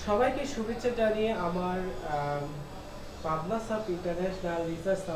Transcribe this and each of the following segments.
সবাইকে শুভেচ্ছা জানিয়ে আমার Pabna sub international research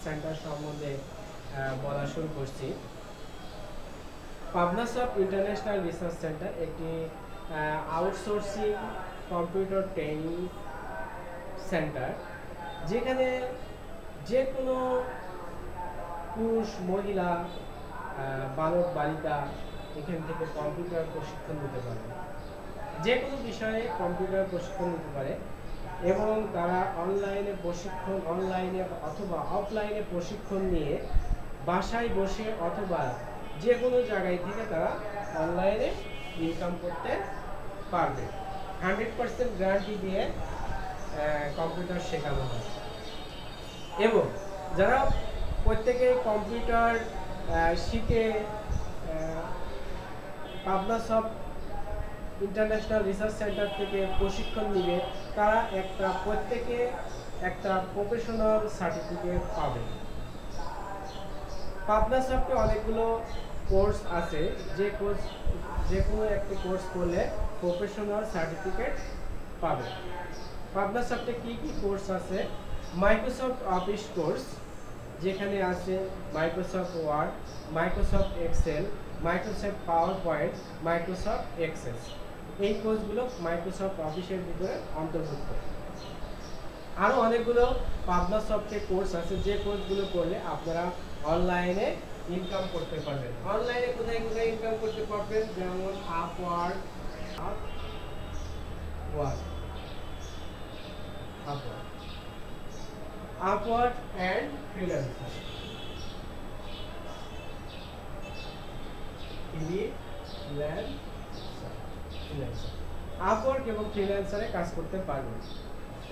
centre সম্বন্ধে বলা শুরু করছি। Pabna sub international research centre একটি আউটসোর্সিং কম্পিউটার ট্রেনিং সেন্টার, যেখানে যে কোনো পুরুষ মহিলা বালক বালিকা এখান থেকে কম্পিউটার প্রশিক্ষণ নিতে পারে, যে কোনো বিষয়ে কম্পিউটার প্রশিক্ষণ নিতে পারে এবং তারা অনলাইনে অথবা অফলাইনে প্রশিক্ষণ নিয়ে বাসায় বসে অথবা যে কোনো জায়গায় থেকে তারা অনলাইনে ইনকাম করতে পারবে। 100% গ্যারান্টি দিয়ে কম্পিউটার শেখানো হয় এবং যারা প্রত্যেকে কম্পিউটার শিখে পাবনা সব ইন্টারন্যাশনাল রিসার্চ সেন্টার থেকে প্রশিক্ষণ নিবে, তারা প্রত্যেকে একটা প্রফেশনাল সার্টিফিকেট পাবে। পাবনা সফটে অনেকগুলো কোর্স আছে, যে কোনো একটি কোর্স করলে প্রফেশনাল সার্টিফিকেট পাবে। পাবনা সফটে কি কি কোর্স আছে? মাইক্রোসফট অফিস কোর্স, যেখানে আছে Microsoft Word, Microsoft Excel, Microsoft PowerPoint, Microsoft Access. এই কোর্সগুলো মাইক্রোসফট অফিসের ভিতরে অন্তর্ভুক্ত। আরও অনেকগুলো পাবনা সফটে কোর্স আছে, যে কোর্সগুলো করলে আপনারা অনলাইনে ইনকাম করতে পারবেন। অনলাইনে কোথায় কোথায় ইনকাম করতে পারবেন? যেমন আপওয়ার্ক অ্যান্ড ফ্রিল্যান্সার, আপওয়ার্ক এবং ফ্রিল্যান্সারে কাজ করতে পারবেন।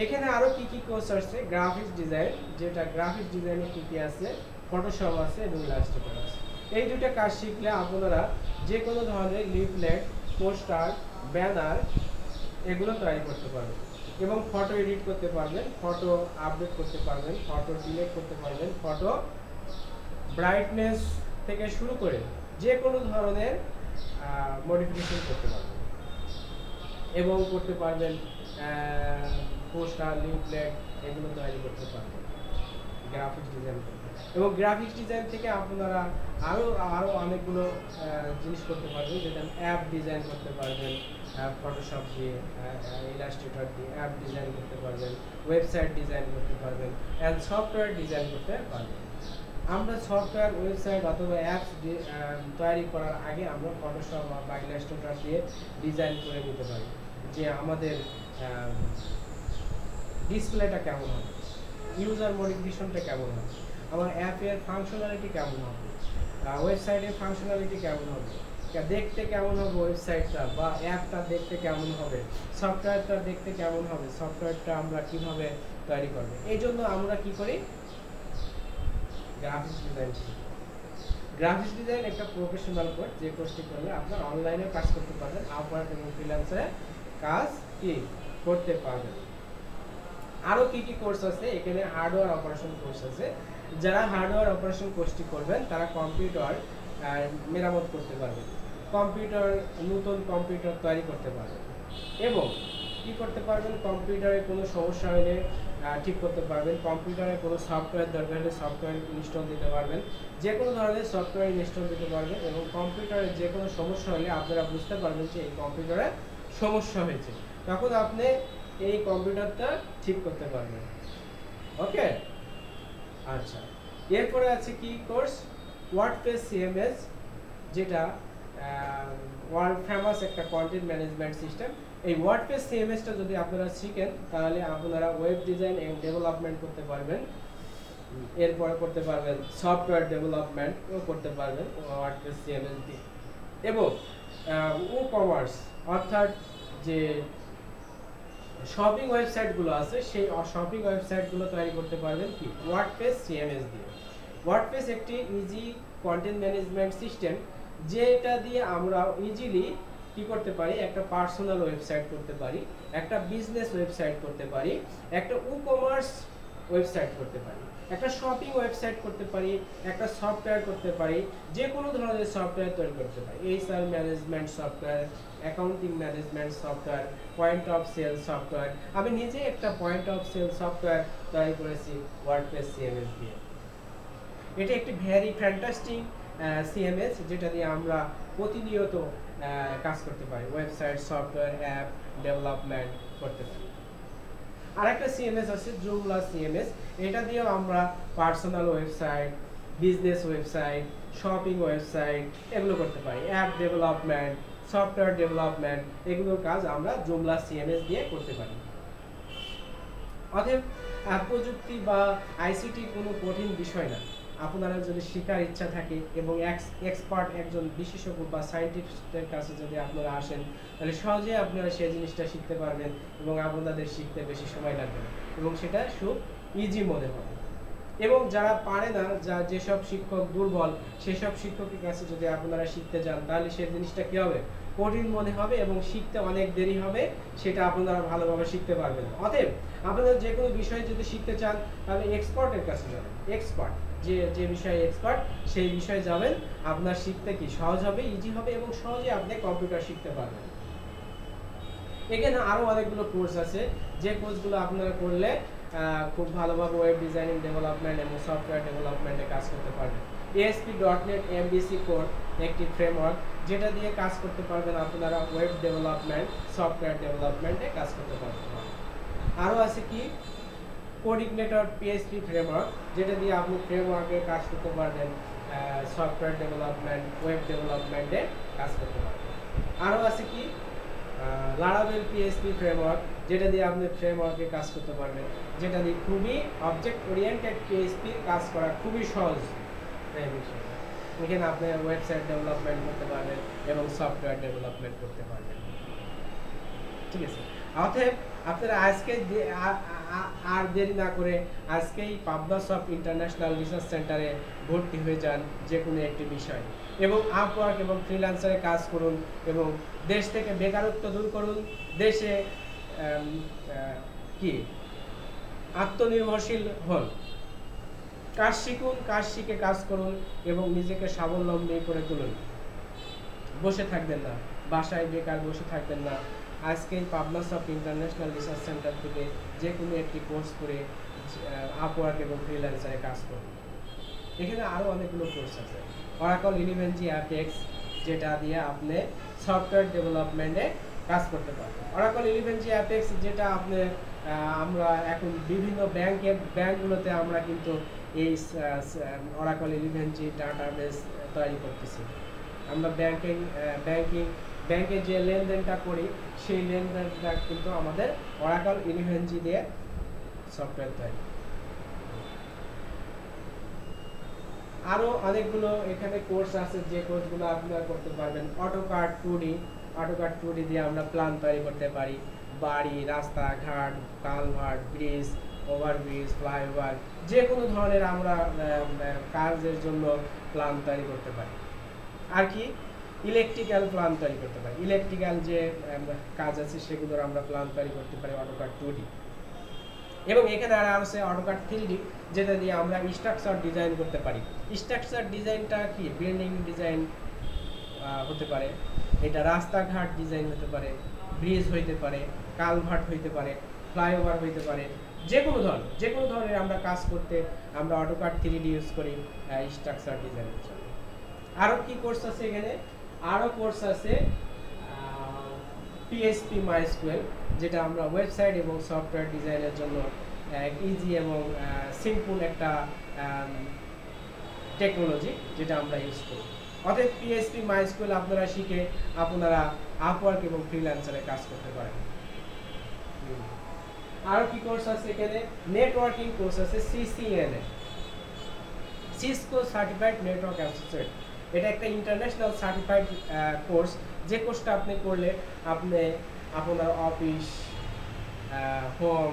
এখানে আরো কি কি কোর্স আছে? গ্রাফিক্স ডিজাইন, যেটা গ্রাফিক্স ডিজাইনে কি কি আছে, ফটোশপ আছে এবং ইলাস্ট্রেটর আছে। এই দুটো কাজ শিখলে আপনারা যে কোনো ধরনের লিফলেট, পোস্টার, ব্যানার এগুলো তৈরি করতে পারবেন এবং ফটো এডিট করতে পারবেন, ফটো আপডেট করতে পারবেন, ফটো ডিলিট করতে পারবেন, ফটো ব্রাইটনেস থেকে শুরু করে যে কোনো ধরনের মডিফিকেশন করতে পারবেন এবং করতে পারবেন পোস্টার, লিফলেট এগুলো তৈরি করতে পারবেন গ্রাফিক্স ডিজাইন করতে। এবং গ্রাফিক্স ডিজাইন থেকে আপনারা আরও অনেকগুলো জিনিস করতে পারবেন, যেটা অ্যাপ ডিজাইন করতে পারবেন, ফটোশপ দিয়ে, ইলাস্ট্রেটর দিয়ে অ্যাপ ডিজাইন করতে পারবেন, ওয়েবসাইট ডিজাইন করতে পারবেন, অ্যান্ড সফটওয়্যার ডিজাইন করতে পারবেন। আমরা সফটওয়্যার, ওয়েবসাইট অথবা অ্যাপস তৈরি করার আগে আমরা ফটোশপ বা ইলাস্ট্রেটর দিয়ে ডিজাইন করে নিতে পারি যে আমাদের ডিসপ্লেটা কেমন হবে, ইউজার মডিফিকেশনটা কেমন হবে, আমার অ্যাপের ফাংশনালিটি কেমন হবে, ওয়েবসাইটের ফাংশনালিটি কেমন হবে, দেখতে কেমন হবে ওয়েবসাইটটা বা অ্যাপটা দেখতে কেমন হবে, সফটওয়্যারটা দেখতে কেমন হবে, সফটওয়্যারটা আমরা কিভাবে তৈরি করব। এই জন্য আমরা কি করি? গ্রাফিক্স ডিজাইন শিখি। গ্রাফিক্স ডিজাইন একটা প্রফেশনাল কোর্স, যে কোর্সটি করলে আপনার অনলাইনে কাজ করতে পারবেন, আপওয়ার্ক এবং ফ্রিল্যান্সারে কাজ কি করতে পারবেন। আরও কি কি কোর্স আছে? এখানে হার্ডওয়্যার অপারেশন কোর্স আছে। যারা হার্ডওয়্যার অপারেশন কোর্সটি করবেন তারা কম্পিউটার মেরামত করতে পারবেন, নতুন কম্পিউটার তৈরি করতে পারবেন এবং কি করতে পারবেন? কম্পিউটারে কোনো সমস্যা হলে ঠিক করতে পারবেন, কম্পিউটারে কোনো সফটওয়্যার দরকার হলে সফটওয়্যার ইনস্টল দিতে পারবেন, যে কোনো ধরনের সফটওয়্যার ইনস্টল দিতে পারবেন এবং কম্পিউটারে যে কোনো সমস্যা হলে আপনারা বুঝতে পারবেন যে এই কম্পিউটারে সমস্যা হয়েছে, তখন আপনি এই কম্পিউটারটা ঠিক করতে পারবেন। ওকে, আচ্ছা। এরপরে আছে কি কোর্স? ওয়ার্ডপ্রেস সিএমএস, যেটা ওয়ার্ল্ড ফেমাস একটা কন্টেন্ট ম্যানেজমেন্ট সিস্টেম। এই ওয়ার্ডপ্রেস সিএমএসটা যদি আপনারা শিখেন তাহলে আপনারা ওয়েব ডিজাইন এবং ডেভেলপমেন্ট করতে পারবেন, এরপরে করতে পারবেন সফটওয়্যার ডেভেলপমেন্টও করতে পারবেন ওয়ার্ডপ্রেস সিএমএস দিয়ে। এবং ই কমার্স অর্থাৎ যে শপিং ওয়েবসাইটগুলো আছে সেই শপিং ওয়েবসাইটগুলো তৈরি করতে পারবেন কি? ওয়ার্ডপ্রেস সিএমএস দিয়ে। ওয়ার্ডপ্রেস একটি ইজি কন্টেন্ট ম্যানেজমেন্ট সিস্টেম, যেটা দিয়ে আমরা ইজিলি কি করতে পারি? একটা পার্সোনাল ওয়েবসাইট করতে পারি, একটা বিজনেস ওয়েবসাইট করতে পারি, একটা ই কমার্স ওয়েবসাইট করতে পারি, একটা শপিং ওয়েবসাইট করতে পারি, একটা সফটওয়্যার করতে পারি, যে কোনো ধরনের সফটওয়্যার তৈরি করতে পারি। HR management software, accounting management software, point of sale software. আমি নিজে একটা পয়েন্ট অফ সেল সফটওয়্যার তৈরি করেছি ওয়ার্ডপ্রেস সিএমএস দিয়ে। এটা একটি ভেরি ফ্যান্টাস্টিক সিএমএস, যেটা দিয়ে আমরা প্রতিনিয়ত কাজ করতে পারি, ওয়েবসাইট, সফটওয়্যার, অ্যাপ ডেভেলপমেন্ট করতে পারি। আরেকটা সিএমএস আছে জুমলা সিএমএস, এটা দিয়েও আমরা personal website, business website, shopping website এগুলো করতে পারি, অ্যাপ ডেভেলপমেন্ট, সফটওয়্যার ডেভেলপমেন্ট, এগুলোর কাজ আমরা জুমলা সিএমএস দিয়ে করতে পারি। অতএব প্রযুক্তি বা আইসিটি কোনো কঠিন বিষয় না। আপনারা যদি শেখার ইচ্ছা থাকে এবং এক্সপার্ট একজন বিশেষজ্ঞ বা সায়েন্টিস্টের কাছে যদি আপনারা আসেন, তাহলে সহজে আপনারা সেই জিনিসটা শিখতে পারবেন এবং আপনাদের শিখতে বেশি সময় লাগবে না এবং সেটা খুব ইজি মনে হবে। এবং যারা পারে না, যেসব শিক্ষক দুর্বল, সেসব শিক্ষকের কাছে যদি আপনারা শিখতে যান, তাহলে সেই জিনিসটা কী হবে, কঠিন মনে হবে এবং শিখতে অনেক দেরি হবে, সেটা আপনারা ভালোভাবে শিখতে পারবেন না। অতএব আপনারা যে কোনো বিষয়ে যদি শিখতে চান, তাহলে এক্সপার্টের কাছে যাবেন। এক্সপার্ট যে বিষয়ে এক্সপার্ট, সেই বিষয়ে যাবেন, আপনার শিখতে কি সহজ হবে, ইজি হবে এবং সহজে আপনি কম্পিউটার শিখতে পারবেন। এখানে আরও অনেকগুলো কোর্স আছে, যে কোর্সগুলো আপনারা করলে খুব ভালোভাবে ওয়েব ডিজাইনিং, ডেভেলপমেন্ট এবং সফটওয়্যার ডেভেলপমেন্টে কাজ করতে পারবেন। ASP.NET MVC কোড একটি ফ্রেমওয়ার্ক, যেটা দিয়ে কাজ করতে পারবেন আপনারা ওয়েব ডেভেলপমেন্ট, সফটওয়্যার ডেভেলপমেন্টে কাজ করতে পারবেন। আরও আছে কি কোঅর্ডিনেটর PHP ফ্রেমওয়ার্ক, যেটা দিয়ে আপনি ফ্রেমওয়ার্কে কাজ করতে পারবেন, সফটওয়্যার ডেভেলপমেন্ট, ওয়েব ডেভেলপমেন্টে কাজ করতে পারবেন। আরও আছে কি লারাভেল PHP ফ্রেমওয়ার্ক, যেটা দিয়ে আপনি ফ্রেমওয়ার্কে কাজ করতে পারবেন, যেটা দিয়ে খুবই অবজেক্ট ওরিয়েন্টেড PHP কাজ করা খুবই সহজ। এখানে আপনি ওয়েবসাইট ডেভেলপমেন্ট করতে পারবেন এবং সফটওয়্যার ডেভেলপমেন্ট করতে পারবেন। ঠিক আছে, অতএব আপনারা আজকে আর দেরি না করে আজকেই পাবনা সফট ইন্টারন্যাশনাল রিসার্চ সেন্টারে ভর্তি হয়ে যান যে কোনো একটি বিষয়, এবং আপওয়ার্ক এবং ফ্রিল্যান্সারে কাজ করুন এবং দেশ থেকে বেকারত্ব দূর করুন। দেশে কি আত্মনির্ভরশীল হন। কাজ শিখুন, কাজ শিখে কাজ করুন এবং নিজেকে স্বাবলম্বী করে তুলুন। বসে থাকবেন না, বাসায় বেকার বসে থাকবেন না। আজকেই Pabna soft international research centre থেকে যে কোনো একটি কোর্স করে আপওয়ার্ক এবং ফ্রিল্যান্সারে কাজ করুন। এখানে আরও অনেকগুলো কোর্স আছে। অরাকল 11G অ্যাপেক্স, যেটা দিয়ে আপনি সফটওয়্যার ডেভেলপমেন্টে কাজ করতে পারবেন। অরাকল 11G অ্যাপেক্স, যেটা আপনি আমরা এখন বিভিন্ন ব্যাংকগুলোতে আমরা কিন্তু এই অরাকল 11G ডাটাবেস তৈরি করতেছি। আমরা ব্যাংকে যে লেনদেনটা করি, সেই লেনদেনটা কিন্তু আমাদের অরাকল 11G দিয়ে সফটওয়্যার তৈরি। আরও অনেকগুলো এখানে কোর্স আছে, যে কোর্সগুলো আপনারা করতে পারবেন। অটোকাড 2D দিয়ে আমরা প্ল্যান তৈরি করতে পারি, বাড়ি, রাস্তাঘাট, কালভার্ট, ব্রিজ, ওভারব্রিজ, ফ্লাইওভার, যে কোনো ধরনের আমরা কাজের জন্য প্ল্যান তৈরি করতে পারি। আর কি ইলেকট্রিক্যাল প্ল্যান তৈরি করতে পারি, ইলেকট্রিক্যাল যে কাজ আছে সেগুলোর আমরা প্ল্যান তৈরি করতে পারি অটোকাড 2D। এবং এখানে আর আছে অটোকাড 3D, যেটা দিয়ে আমরা স্ট্রাকচার ডিজাইন করতে পারি। স্ট্রাকচার ডিজাইনটা কি বিল্ডিং ডিজাইন হতে পারে, এটা রাস্তাঘাট ডিজাইন হতে পারে, ব্রিজ হইতে পারে, কালভার্ট হইতে পারে, ফ্লাইওভার হইতে পারে, যে কোনো ধরনের আমরা কাজ করতে আমরা অটোকাড 3D ইউজ করি স্ট্রাকচার ডিজাইনের জন্য। আরও কি কোর্স আছে এখানে? আরও কোর্স আছে PHP MySQL, যেটা আমরা ওয়েবসাইট এবং সফটওয়্যার ডিজাইনের জন্য ইজি এবং সিম্পল একটা টেকনোলজি, যেটা আমরা ইউজ করি। অতএব PHP MySQL আপনারা শিখে আপনারা আপওয়ার্ক এবং ফ্রিল্যান্সারে কাজ করতে পারেন। আরও কি কোর্স আছে এখানে? নেটওয়ার্কিং কোর্স আছে CCNA, Cisco certified network associate. এটা একটা ইন্টারন্যাশনাল সার্টিফাইড কোর্স, যে কোর্সটা আপনি করলে আপনি আপনার office, home,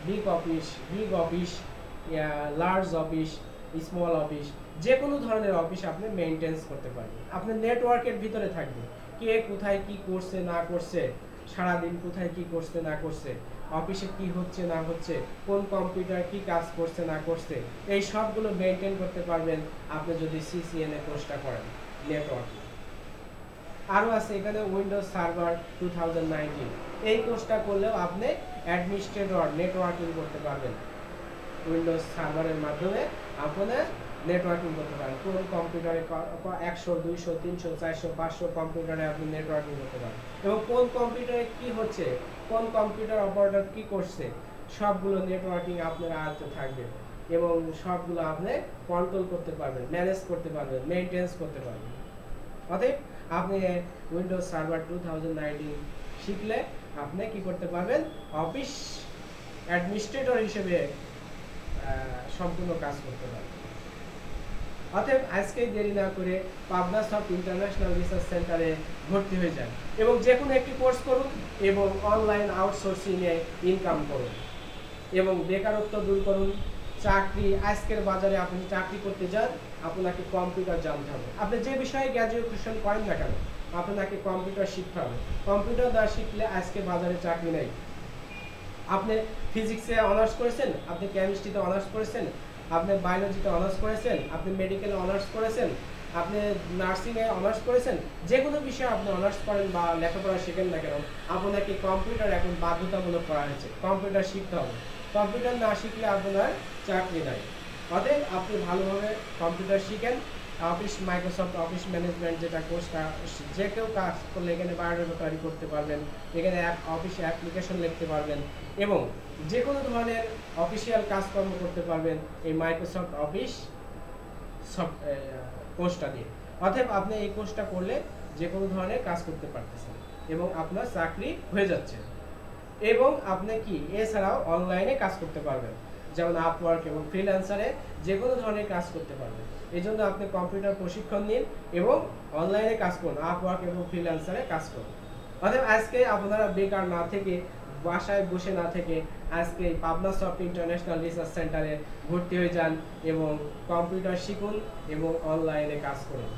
big office, large office, small office, যে কোনো ধরনের অফিস আপনি মেইনটেন্স করতে পারবেন। আপনি নেটওয়ার্কের ভিতরে থাকবেন, কে কোথায় কি করছে না করছে সারাদিন কোথায় কি করছে না করছে, অফিসে কি হচ্ছে না হচ্ছে, কোন কম্পিউটার কি কাজ করছে না করছে, এই সবগুলো মেনটেন করতে পারবেন আপনি যদি সিসিএনএ কোর্সটা করেন নেটওয়ার্কিং। আরও আছে এখানে উইন্ডোজ সার্ভার 2019, এই কোর্সটা করলেও আপনি অ্যাডমিনিস্ট্রেটর নেটওয়ার্কিং করতে পারবেন। উইন্ডোজ সার্ভারের মাধ্যমে আপনার নেটওয়ার্কিং করতে পারেন। কোন কম্পিউটারে 100, 200, 300, 400, 500 কম্পিউটারে আপনি নেটওয়ার্কিং করতে পারেন, এবং কোন কম্পিউটারে কি হচ্ছে, কোন কম্পিউটার অপারেটর কি করছে, সবগুলো নেটওয়ার্কিং আপনার আয়ত্তে থাকবে এবং সবগুলো আপনি কন্ট্রোল করতে পারবেন, ম্যানেজ করতে পারবেন, মেইনটেনেন্স করতে পারবেন। অতএব আপনি উইন্ডোজ সার্ভার 2019 শিখলে আপনি কি করতে পারবেন, অফিস অ্যাডমিনিস্ট্রেটর হিসেবে সম্পূর্ণ কাজ করতে পারবেন। অতএব আজকেই দেরি না করে পাবনা সফট ইন্টারন্যাশনাল রিসার্চ সেন্টারে ভর্তি হয়ে যান এবং যে কোনো একটি কোর্স করুন এবং অনলাইন আউটসোর্সিংয়ে ইনকাম করুন এবং বেকারত্ব দূর করুন। চাকরি, আজকের বাজারে আপনি চাকরি করতে যান, আপনাকে কম্পিউটার জানতে হবে। আপনি যে বিষয়ে গ্র্যাজুয়েশন করেন না কেন, আপনাকে কম্পিউটার শিখতে হবে। কম্পিউটার না শিখলে আজকে বাজারে চাকরি নেই। আপনি ফিজিক্সে অনার্স করেছেন, আপনি কেমিস্ট্রিতে অনার্স করেছেন, আপনি বায়োলজিতে অনার্স করেছেন, আপনি মেডিকেলে অনার্স করেছেন, আপনি নার্সিংয়ে অনার্স করেছেন, যে কোনো বিষয়ে আপনি অনার্স করেন বা লেখাপড়া শেখেন না কেন, আপনাকে কম্পিউটার এখন বাধ্যতামূলক করা হয়েছে, কম্পিউটার শিখতে হবে। কম্পিউটার না শিখলে আপনার চাকরি নাই। অতএব আপনি ভালোভাবে কম্পিউটার শিখেন। অফিস, মাইক্রোসফট অফিস ম্যানেজমেন্ট যেটা কোর্সটা, যে কেউ কাজ করলে এখানে বায়োডাটা তৈরি করতে পারবেন, এখানে অফিসে অ্যাপ্লিকেশন লিখতে পারবেন এবং যে কোনো ধরনের অফিসিয়াল কাজকর্ম করতে পারবেন এই মাইক্রোসফট অফিস কোর্সটা দিয়ে। অতএব আপনি এই কোর্সটা করলে যে কোনো ধরনের কাজ করতে পারতেছেন এবং আপনার চাকরি হয়ে যাচ্ছে। এবং আপনি কি এছাড়াও অনলাইনে কাজ করতে পারবেন, যেমন আপওয়ার্ক এবং ফ্রিল্যান্সারে যে কোনো ধরনের কাজ করতে পারবেন। এই জন্য আপনি কম্পিউটার প্রশিক্ষণ নিন এবং অনলাইনে কাজ করুন, আপওয়ার্ক এবং ফ্রিল্যান্সারে কাজ করুন। অতএব আজকে আপনারা বেকার না থেকে, বাসায় বসে না থেকে আজকে পাবনা সফট ইন্টারন্যাশনাল রিসার্চ সেন্টারে ভর্তি হয়ে যান এবং কম্পিউটার শিখুন এবং অনলাইনে কাজ করুন।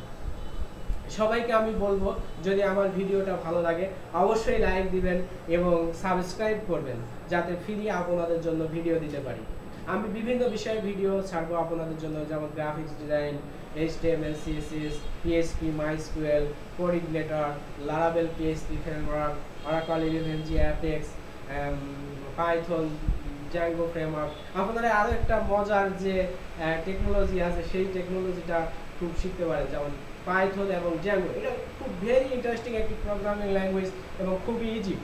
সবাইকে আমি বলবো, যদি আমার ভিডিওটা ভালো লাগে অবশ্যই লাইক দিবেন এবং সাবস্ক্রাইব করবেন, যাতে ফ্রি আপনাদের জন্য ভিডিও দিতে পারি। আমি বিভিন্ন বিষয়ে ভিডিও ছাড়বো আপনাদের জন্য, যেমন graphics design, HTML, CSS, PHP, MySQL, coordinator, Laravel PHP framework, Oracle 11g, Apex, Python, Zango framework. আপনারা আরও একটা মজার যে টেকনোলজি আছে সেই টেকনোলজিটা খুব শিখতে পারেন, যেমন পাইথন এবং জ্যাঙ্গো। এটা খুব ভেরি ইন্টারেস্টিং একটি প্রোগ্রামিং ল্যাঙ্গুয়েজ এবং খুবই ইজি।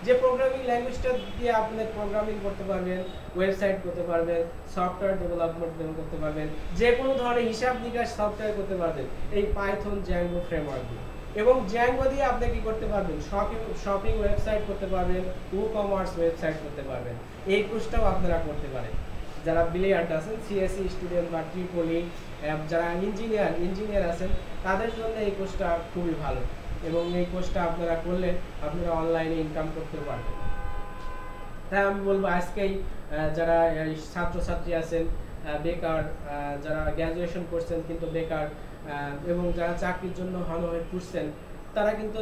যে প্রোগ্রামিং ল্যাঙ্গুয়েজটা দিয়ে আপনি প্রোগ্রামিং করতে পারবেন, ওয়েবসাইট করতে পারবেন, সফটওয়্যার ডেভেলপমেন্ট করতে পারবেন, যে কোনো ধরনের হিসাব নিকাশ সফটওয়্যার করতে পারবেন এই পাইথন জ্যাঙ্গো ফ্রেমওয়ার্ক দিয়ে। এবং জ্যাঙ্গো দিয়ে আপনি কি করতে পারবেন, শপিং ওয়েবসাইট করতে পারবেন, ই-কমার্স ওয়েবসাইট করতে পারবেন। এই কোর্সটাও আপনারা করতে পারেন। যারা ব্রিলিয়ান্ট আছেন, সিএসসি স্টুডেন্ট বা ট্রিপলি, যারা ইঞ্জিনিয়ার আছেন, তাদের জন্য এই কোর্সটা খুবই ভালো এবং এই কোর্সটা আপনারা করলে আপনারা অনলাইনে ইনকাম করতে পারবেন। তাই আমি বলবো আজকেই যারা ছাত্রছাত্রী আছেন বেকার, যারা গ্র্যাজুয়েশন করছেন কিন্তু বেকার, এবং যারা চাকরির জন্য হনহয়ে খুঁজছেন, তারা কিন্তু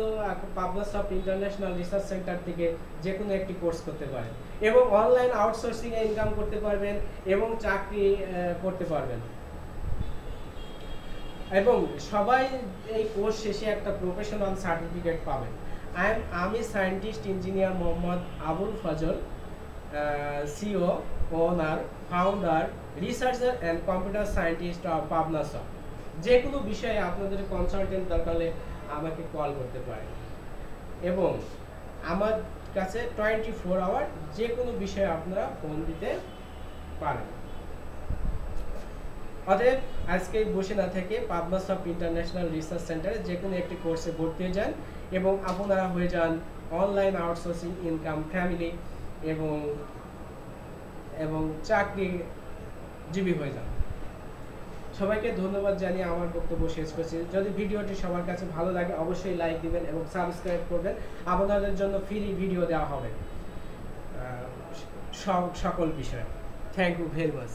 Pabna soft international research centre থেকে যে কোনো একটি কোর্স করতে পারেন এবং অনলাইন আউটসোর্সিংয়ে ইনকাম করতে পারবেন এবং চাকরি করতে পারবেন। এবং সবাই এই কোর্স শেষে একটা প্রফেশনাল সার্টিফিকেট পাবেন। আমি scientist engineer Mohammad Abul Fazal, CEO, owner, founder, researcher and computer scientist of Pabna soft. যে কোনো বিষয়ে আপনাদের কনসালটেন্ট দরকার হলে আমাকে কল করতে পারেন এবং আমার কাছে 24 আওয়ার যে কোনো বিষয়ে আপনারা ফোন দিতে পারেন। অতএব আজকে বসে না থেকে পাবনা সফট ইন্টারন্যাশনাল রিসার্চ সেন্টারে যে কোনো একটি কোর্সে ভর্তি হয়ে যান এবং আপনারা হয়ে যান অনলাইন আউটসোর্সিং ইনকাম ফ্যামিলি এবং চাকরিজীবী হয়ে যান। সবাইকে ধন্যবাদ জানিয়ে আমার বক্তব্য শেষ করছি। যদি ভিডিওটি সবার কাছে ভালো লাগে অবশ্যই লাইক দিবেন এবং সাবস্ক্রাইব করবেন। আপনাদের জন্য ফ্রি ভিডিও দেওয়া হবে সকল বিষয়ে। Thank you very much.